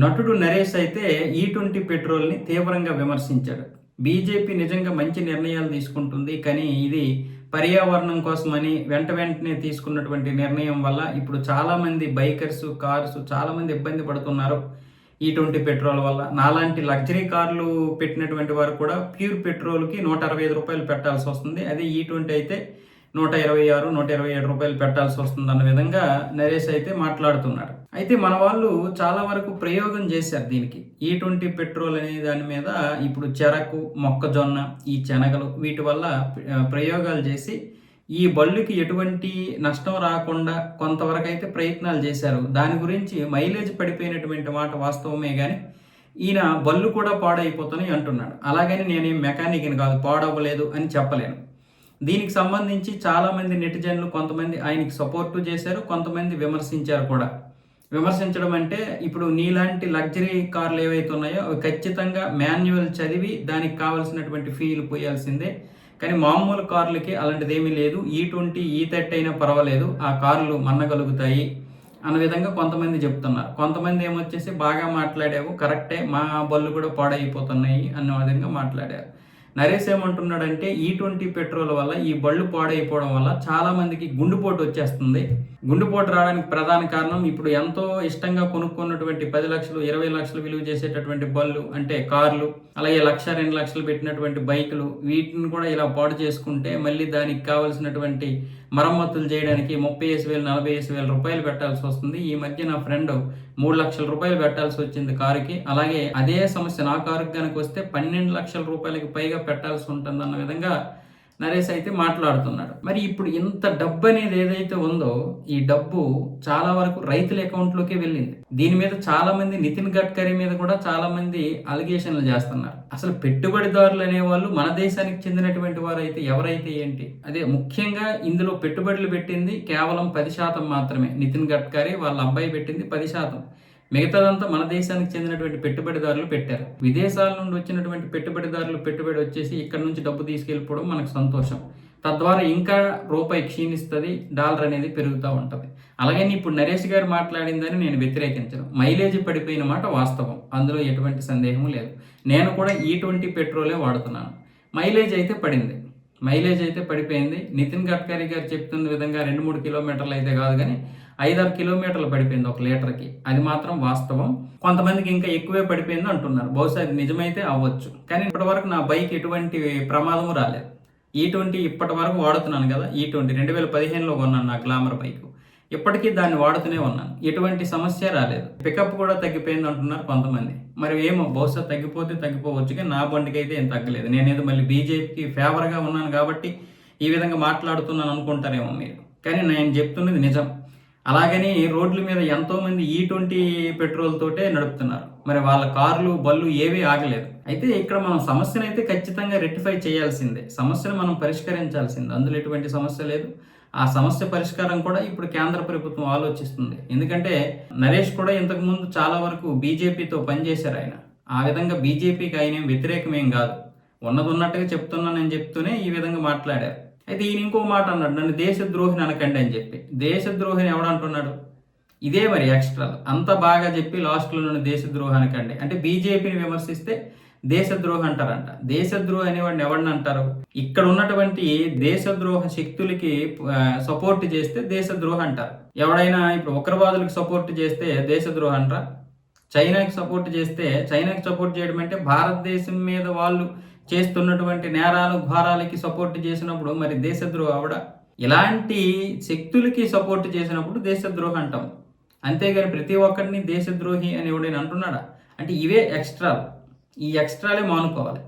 నటుడు నరేష్ అయితే ఈ20 పెట్రోల్ని తీవ్రంగా విమర్శించాడు. బీజేపీ నిజంగా మంచి నిర్ణయాలు తీసుకుంటుంది. కానీ ఇది పర్యావరణం కోసమని వెంటనే తీసుకున్నటువంటి నిర్ణయం వల్ల ఇప్పుడు చాలామంది బైకర్స్, కార్స్ చాలామంది ఇబ్బంది పడుతున్నారు. ఈ20 పెట్రోల్ వల్ల నాలాంటి లగ్జరీ కార్లు పెట్టినటువంటి వారు కూడా ప్యూర్ పెట్రోల్కి ₹165 పెట్టాల్సి వస్తుంది. అదే ఈ20 అయితే 126, ₹127 పెట్టాల్సి వస్తుందన్న విధంగా నరేష్ అయితే మాట్లాడుతున్నాడు. అయితే మన వాళ్ళు చాలా వరకు ప్రయోగం చేశారు దీనికి. ఈ20 పెట్రోల్ అనే దాని మీద ఇప్పుడు చెరకు, మొక్కజొన్న, ఈ శనగలు వీటి వల్ల ప్రయోగాలు చేసి ఈ బళ్ళుకి ఎటువంటి నష్టం రాకుండా కొంతవరకు అయితే ప్రయత్నాలు చేశారు. దాని గురించి మైలేజ్ పడిపోయినటువంటి మాట వాస్తవమే కానీ ఈయన బళ్ళు కూడా పాడైపోతాయి అంటున్నాడు. అలాగని నేనేం మెకానిక్ని కాదు, పాడవ్వలేదు అని చెప్పలేను. దీనికి సంబంధించి చాలామంది నెటిజన్లు కొంతమంది ఆయనకి సపోర్టు చేశారు, కొంతమంది విమర్శించారు కూడా. విమర్శించడం అంటే ఇప్పుడు నీలాంటి లగ్జరీ కార్లు ఏవైతే ఉన్నాయో అవి ఖచ్చితంగా మాన్యువల్ చదివి దానికి కావాల్సినటువంటి ఫీలు పోయాల్సిందే. కానీ మామూలు కార్లకి అలాంటిది ఏమీ లేదు. ఈ20, ఈ30 అయినా పర్వాలేదు, ఆ కార్లు మన్నగలుగుతాయి అన్న విధంగా కొంతమంది చెప్తున్నారు. కొంతమంది ఏమొచ్చేసి బాగా మాట్లాడావు, కరెక్టే, మా బళ్ళు కూడా పాడైపోతున్నాయి అన్న విధంగా మాట్లాడారు. నరేష్ ఏమంటున్నాడంటే ఈ20 పెట్రోల్ వల్ల ఈ బళ్ళు పాడైపోవడం వల్ల చాలా మందికి గుండెపోటు వచ్చేస్తుంది. గుండెపోటు రావడానికి ప్రధాన కారణం ఇప్పుడు ఎంతో ఇష్టంగా కొనుక్కున్నటువంటి 10 లక్షలు, 20 లక్షలు విలువ చేసేటటువంటి బళ్ళు అంటే కార్లు, అలాగే 1,00,000, 2 లక్షలు పెట్టినటువంటి బైకులు, వీటిని కూడా ఇలా పాడు చేసుకుంటే మళ్ళీ దానికి కావాల్సినటువంటి మరమ్మతులు చేయడానికి 35,000, 40,000 రూపాయలు పెట్టాల్సి వస్తుంది. ఈ మధ్య నా ఫ్రెండ్ 3 లక్షల రూపాయలు పెట్టాల్సి వచ్చింది కారుకి. అలాగే అదే సమస్య నా కారుకి కనుక వస్తే 12 లక్షల రూపాయలకి పైగా పెట్టాల్సి ఉంటుంది అన్న విధంగా నరేష్ అయితే మాట్లాడుతున్నాడు. మరి ఇప్పుడు ఇంత డబ్బు అనేది ఏదైతే ఉందో ఈ డబ్బు చాలా వరకు రైతుల అకౌంట్లోకే వెళ్ళింది. దీని మీద చాలా మంది నితిన్ గడ్కరీ మీద కూడా చాలా మంది అలిగేషన్లు చేస్తున్నారు. అసలు పెట్టుబడిదారులు అనేవాళ్ళు మన దేశానికి చెందినటువంటి వారు అయితే ఎవరైతే ఏంటి, అదే ముఖ్యంగా ఇందులో పెట్టుబడులు పెట్టింది కేవలం 10% మాత్రమే. నితిన్ గడ్కరీ వాళ్ళ అబ్బాయి పెట్టింది 10%. మిగతాదంతా మన దేశానికి చెందినటువంటి పెట్టుబడిదారులు పెట్టారు. విదేశాల నుండి వచ్చినటువంటి పెట్టుబడిదారులు పెట్టుబడి వచ్చేసి ఇక్కడ నుంచి డబ్బు తీసుకెళ్ళిపోవడం మనకు సంతోషం. తద్వారా ఇంకా రూపాయి క్షీణిస్తుంది, డాలర్ అనేది పెరుగుతూ ఉంటుంది. అలాగే ఇప్పుడు నరేష్ గారు మాట్లాడిందని నేను వ్యతిరేకించను. మైలేజ్ పడిపోయిన మాట వాస్తవం, అందులో ఎటువంటి సందేహం లేదు. నేను కూడా ఈ20 పెట్రోలే వాడుతున్నాను. మైలేజ్ అయితే పడిపోయింది. నితిన్ గడ్కరీ గారు చెప్తున్న విధంగా 2-3 కిలోమీటర్లు అయితే కాదు కానీ 5-6 కిలోమీటర్లు పడిపోయింది 1 లీటర్కి. అది మాత్రం వాస్తవం. కొంతమందికి ఇంకా ఎక్కువే పడిపోయింది అంటున్నారు. బహుశా అది నిజమైతే అవ్వచ్చు. కానీ ఇప్పటివరకు నా బైక్ ఎటువంటి ప్రమాదము రాలేదు. ఈ20 ఇప్పటి వరకు వాడుతున్నాను కదా. ఈ20 2015లో కొన్నాను నా గ్లామర్ బైక్. ఇప్పటికీ దాన్ని వాడుతూనే ఉన్నాను, ఎటువంటి సమస్య రాలేదు. పికప్ కూడా తగ్గిపోయింది అంటున్నారు కొంతమంది. మరి ఏమో, బహుశా తగ్గిపోవచ్చు. కానీ నా బండికి అయితే ఏం తగ్గలేదు. నేనేదో మళ్ళీ బీజేపీకి ఫేవర్గా ఉన్నాను కాబట్టి ఈ విధంగా మాట్లాడుతున్నాను అనుకుంటారేమో మీరు. కానీ నేను చెప్తున్నది నిజం. అలాగని రోడ్ల మీద ఎంతోమంది ఈ20 పెట్రోల్ తోటే నడుపుతున్నారు. మరి వాళ్ళ కార్లు, బళ్ళు ఏవీ ఆగలేదు. అయితే ఇక్కడ మనం సమస్యను అయితే ఖచ్చితంగా రెక్టిఫై చేయాల్సిందే. సమస్యను మనం పరిష్కరించాల్సిందే, అందులో ఎటువంటి సమస్య లేదు. ఆ సమస్య పరిష్కారం కూడా ఇప్పుడు కేంద్ర ప్రభుత్వం ఆలోచిస్తుంది. ఎందుకంటే నరేష్ కూడా ఇంతకుముందు చాలా వరకు బీజేపీతో పనిచేశారు ఆయన. ఆ విధంగా బీజేపీకి ఆయన వ్యతిరేకమేం కాదు, ఉన్నట్టుగా చెప్తున్నానని చెప్తూనే ఈ విధంగా మాట్లాడారు. అయితే ఈయన ఇంకో మాట అన్నాడు, నన్ను దేశద్రోహిని అనకండి అని చెప్పి. దేశద్రోహిని ఎవడంటున్నాడు? ఇదే మరి ఎక్స్ట్రా అంత బాగా చెప్పి లాస్ట్లో నన్ను దేశద్రోహి అనకండి అంటే బీజేపీని విమర్శిస్తే దేశద్రోహి అంటారంట. దేశద్రోహి అనేవాడిని ఎవరిని అంటారు? ఇక్కడ ఉన్నటువంటి దేశద్రోహ శక్తులకి సపోర్ట్ చేస్తే దేశద్రోహి అంటారు. ఎవడైనా ఇప్పుడు ఉగ్రవాదులకు సపోర్ట్ చేస్తే దేశద్రోహి అంటారా? చైనాకి సపోర్ట్ చేస్తే, చైనాకి సపోర్ట్ చేయడం అంటే భారతదేశం మీద వాళ్ళు చేస్తున్నటువంటి నేరాలు, ఘోరాలకి సపోర్ట్ చేసినప్పుడు మరి దేశద్రోహి అవడా? ఇలాంటి శక్తులకి సపోర్ట్ చేసినప్పుడు దేశద్రోహి అంటాం. అంతేగాని ప్రతి ఒక్కరిని దేశద్రోహి అని ఎవడైనా అంటున్నాడా? అంటే ఇవే ఎక్స్ట్రాలు. ఈ ఎక్స్ట్రాలే మానుకోవాలి.